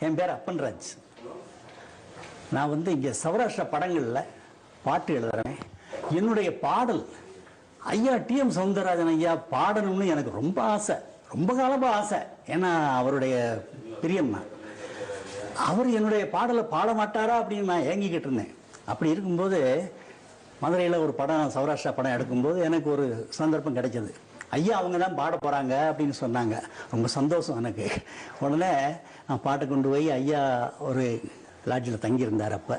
என் பேர் அப்பன்ராஜ். நான் வந்து இங்கே சௌராஷ்டிரா படங்களில் பாட்டு எழுதுறேன். என்னுடைய பாடல் ஐயா டிஎம் சௌந்தரராஜன் ஐயா பாடணும்னு எனக்கு ரொம்ப ஆசை, ரொம்ப காலமாக ஆசை. ஏன்னா அவருடைய பிரியம்னா அவர் என்னுடைய பாடலை பாட மாட்டாரா அப்படின்னு நான் ஏங்கிக்கிட்டு இருந்தேன். அப்படி இருக்கும்போது மதுரையில் ஒரு படம், சௌராஷ்டிரா படம் எடுக்கும்போது எனக்கு ஒரு சந்தர்ப்பம் கிடைச்சது. ஐயா அவங்க தான் பாட போகிறாங்க அப்படின்னு சொன்னாங்க. ரொம்ப சந்தோஷம் எனக்கு. உடனே நான் பாட்டை கொண்டு போய் ஐயா ஒரு லாட்ஜில் தங்கியிருந்தார். அப்போ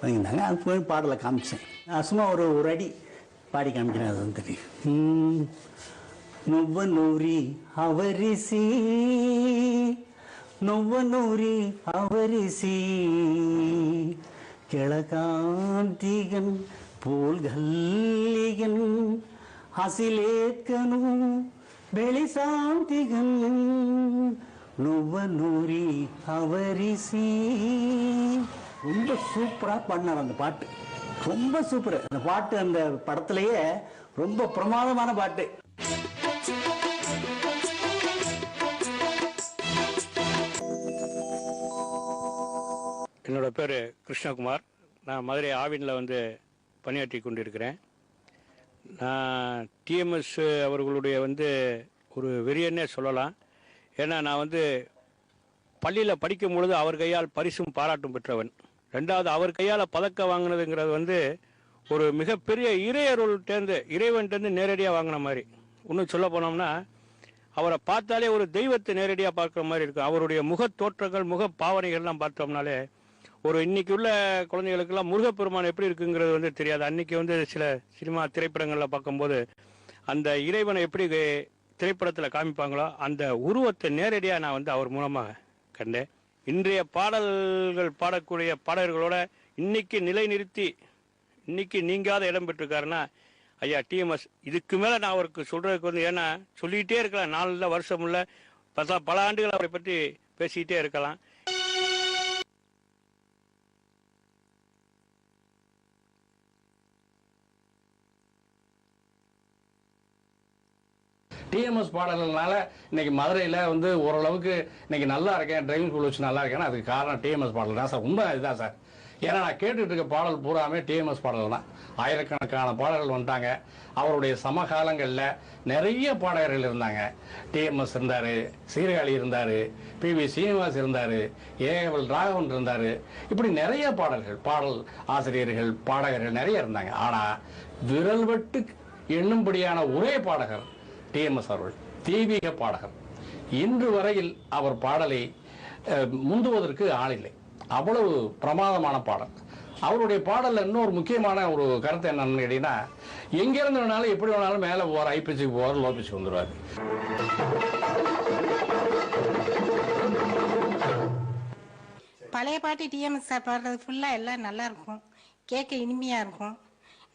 தங்கியிருந்தாங்க. அது போய் பாடலை காமிச்சேன். நான் சும்மா ஒரு அடி பாடி காமிக்கிறேன். அது வந்து நொவ்வனூரி அவரிசி நொவ்வனூரி அவரிசி ಕೆಳಕಾಂತಿಗನ್ ಪೋಲ್ಗಲ್ಲಿಗನ್ ಹಸಿಲೇತ್ಕನು ಬೆಳಿಸಾಂತಿಗನ್ நுவனூரி அவரிசி. ரொம்ப சூப்பரா பண்ணார் அந்த பாட்டு. ரொம்ப சூப்பர் அந்த பாட்டு. அந்த படத்திலேயே ரொம்ப பிரமாதமான பாட்டு. என்னோட பேர் கிருஷ்ணகுமார். நான் மதுரை ஆவினில் வந்து பணியாற்றி கொண்டிருக்கிறேன். நான் டிஎம்எஸ் அவர்களுடைய வந்து ஒரு வெறியன்னே சொல்லலாம். ஏன்னா நான் வந்து பள்ளியில் படிக்கும் பொழுது அவர் கையால் பரிசும் பாராட்டும் பெற்றவன். ரெண்டாவது அவர் கையால் பதக்கம் வாங்கினதுங்கிறது வந்து ஒரு மிகப்பெரிய இறைவன்கிட்டேருந்து நேரடியாக வாங்கின மாதிரி. இன்னும் சொல்ல போனோம்னா அவரை பார்த்தாலே ஒரு தெய்வத்தை நேரடியாக பார்க்குற மாதிரி இருக்கும். அவருடைய முக தோற்றங்கள், முக பாவனைகள்லாம் பார்த்தோம்னாலே ஒரு இன்னைக்கு உள்ள குழந்தைகளுக்கெல்லாம் முருகப்பெருமான் எப்படி இருக்குங்கிறது வந்து தெரியாது. அன்னைக்கு வந்து சில சினிமா திரைப்படங்களில் பார்க்கும்போது அந்த இறைவனை எப்படி திரைப்படத்தில் காமிப்பாங்களோ அந்த உருவத்தை நேரடியாக நான் வந்து அவர் மூலமாக கண்டேன். இன்றைய பாடல்கள் பாடக்கூடிய பாடல்களோட இன்னைக்கு நிலைநிறுத்தி இன்னைக்கு நீங்காத இடம் பெற்றிருக்காருன்னா ஐயா டிஎம்எஸ். இதுக்கு மேலே நான் அவருக்கு சொல்றதுக்கு வந்து, ஏன்னா சொல்லிகிட்டே இருக்கலாம், 4 வருஷம் இல்லை, பல ஆண்டுகள் அவரை பற்றி பேசிக்கிட்டே இருக்கலாம். டிஎம்எஸ் பாடல்கள்னால இன்னைக்கு மதுரையில் வந்து ஓரளவுக்கு இன்னைக்கு நல்லா இருக்கேன், டிரைவிங் ஸ்கூல் வச்சு நல்லா இருக்கேன்னா அதுக்கு காரணம் டிஎம்எஸ் பாடல் தான் சார். உண்மை இதுதான் சார். ஏன்னா நான் கேட்டுட்டு இருக்க பாடல் பூராமே டிஎம்எஸ் பாடல் தான். ஆயிரக்கணக்கான பாடல்கள் வந்துட்டாங்க. அவருடைய சமகாலங்களில் நிறைய பாடகர்கள் இருந்தாங்க. டிஎம்எஸ் இருந்தார், சீர்காழி இருந்தார், பிவி சீனிவாஸ் இருந்தார், ஏஎல் ராகவன் இருந்தார். இப்படி நிறைய பாடல் ஆசிரியர்கள், பாடகர்கள் நிறைய இருந்தாங்க. ஆனால் விரல் வெட்டு எண்ணும்படியான ஒரே பாடகர் டிஎம்எஸ் அவர்கள், தெய்வீக பாடகர். இன்று வரையில் அவர் பாடலை முந்துவதற்கு ஆளில்லை. அவ்வளவு பிரமாதமான பாடல். அவருடைய பாடலில் இன்னொரு முக்கியமான ஒரு கருத்து என்னன்னு கேட்டீங்கன்னா, எங்கிருந்து வேணாலும் எப்படி வேணாலும் மேலே போவார், ஐபிச்சுக்கு போவார், லோ பிச்சுக்கு வந்துடுவார். பழைய பாட்டு டிஎம்எஸ் சார் பாடுறது ஃபுல்லாக எல்லாம் நல்லா இருக்கும், கேட்க இனிமையாக இருக்கும்.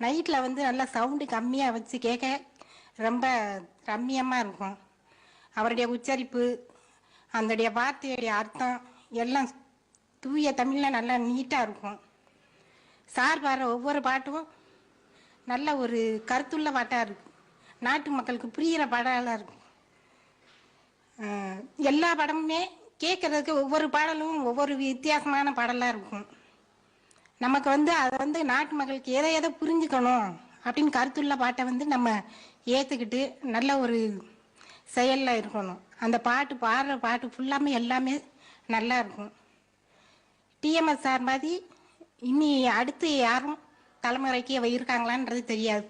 நைட்டில் வந்து நல்லா சவுண்டு கம்மியாக வச்சு கேட்க ரொம்ப ரம்மியமாக இருக்கும். அவருடைய உச்சரிப்பு, அதனுடைய வார்த்தையுடைய அர்த்தம் எல்லாம் தூய தமிழில் நல்லா நீட்டாக இருக்கும். சார் பாடுற ஒவ்வொரு பாட்டும் நல்ல ஒரு கருத்துள்ள பாட்டாக இருக்கும். நாட்டு மக்களுக்கு புரிகிற பாடலாக இருக்கும். எல்லா படமுமே கேட்குறதுக்கு ஒவ்வொரு பாடலும் ஒவ்வொரு வித்தியாசமான பாடலாக இருக்கும். நமக்கு வந்து அதை வந்து நாட்டு மக்களுக்கு எதை புரிஞ்சுக்கணும் அப்படின்னு கருத்துள்ள பாட்டை வந்து நம்ம ஏற்றுக்கிட்டு நல்ல ஒரு செயலில் இருக்கணும். அந்த பாடுற பாட்டு ஃபுல்லாமே எல்லாமே நல்லா இருக்கும். டிஎம்எஸ் சார் மாதிரி இனி அடுத்து யாரும் தலைமுறைக்கு இருக்காங்களான்றது தெரியாது.